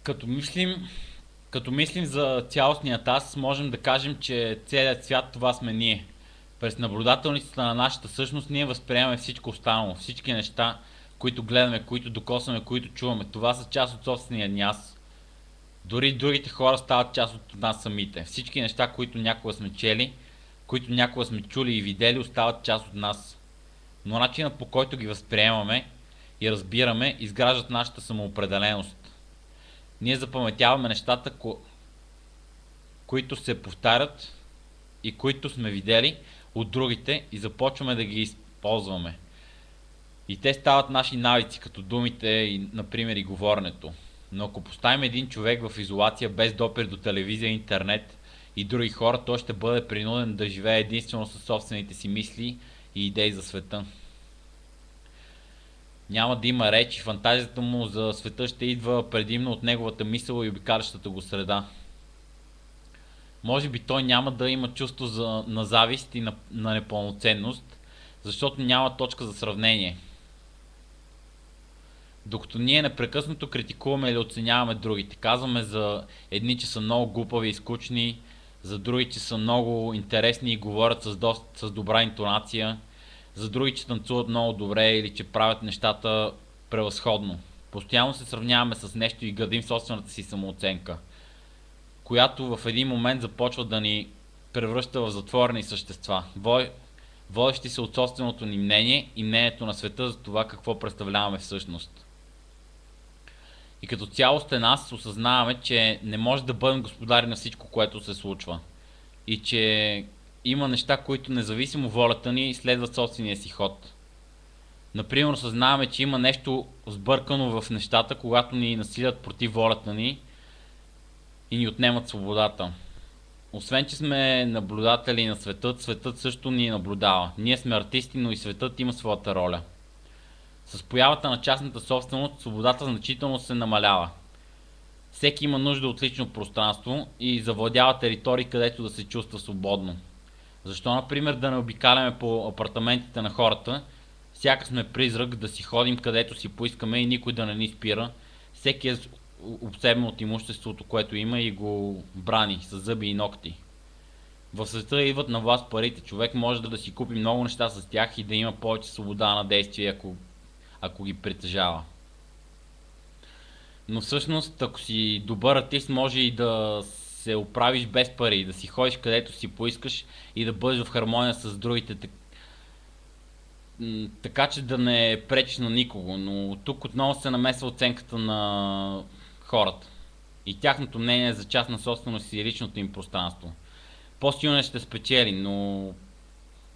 Като мислим, като мислим за цялостният аз, можем да кажем, че целият свят това сме ние. През наблюдателницата на нашата същност ние възприемаме всичко останало, всички неща, които гледаме, които докосваме, които чуваме. Това са част от собствения ни аз. Дори другите хора стават част от нас самите. Всички неща, които някога сме чели, които някога сме чули и видели, остават част от нас. Но начинът, по който ги възприемаме и разбираме, изграждат нашата самоопределеност. Ние запаметяваме нещата, които се повтарят и които сме видели от другите и започваме да ги използваме. И те стават наши навици, като думите и, например, и говоренето. Но ако поставим един човек в изолация без допир до телевизия, интернет и други хора, той ще бъде принуден да живее единствено със собствените си мисли и идеи за света. Няма да има реч и фантазията му за света ще идва предимно от неговата мисъл и обикалящата го среда. Може би той няма да има чувство на завист и на непълноценност, защото няма точка за сравнение. Докато ние непрекъснато критикуваме или оценяваме другите. Казваме за едни, че са много глупави и скучни, за други, че са много интересни и говорят с добра интонация, за други, че танцуват много добре или че правят нещата превъзходно. Постоянно се сравняваме с нещо и градим собствената си самооценка, която в един момент започва да ни превръща в затворени същества, водещи се от собственото ни мнение и мнението на света за това какво представляваме всъщност. И като цялостен аз осъзнаваме, че не може да бъдем господари на всичко, което се случва. И че има неща, които независимо волята ни следват собствения си ход. Например, осъзнаваме, че има нещо сбъркано в нещата, когато ни насилят против волята ни и ни отнемат свободата. Освен, че сме наблюдатели на светът, светът също ни наблюдава. Ние сме артисти, но и светът има своята роля. С появата на частната собственост, свободата значително се намалява. Всеки има нужда от лично пространство и завладява територии, където да се чувства свободно. Защо, например, да не обикаляме по апартаментите на хората, сякаш сме призрак, да си ходим където си поискаме и никой да не ни спира. Всеки е обсебен от имуществото, което има и го брани с зъби и ногти. В света идват на власт парите. Човек може да си купи много неща с тях и да има повече свобода на действие, ако ги притежава. Но всъщност, ако си добър артист, може и да се оправиш без пари, да си ходиш където си поискаш и да бъдеш в хармония с другите, така че да не пречиш на никого. Но тук отново се намесва оценката на хората и тяхното мнение за частна собственост и личното им пространство. По-силно ще спечели, но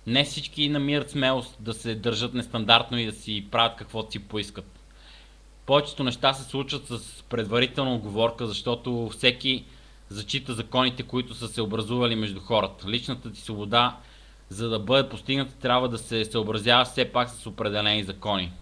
не всички намират смелост да се държат нестандартно и да си правят каквото си поискат. Повечето неща се случват с предварителна оговорка, защото всеки зачита законите, които са се образували между хората. Личната ти свобода, за да бъде постигната, трябва да се съобразява все пак с определени закони.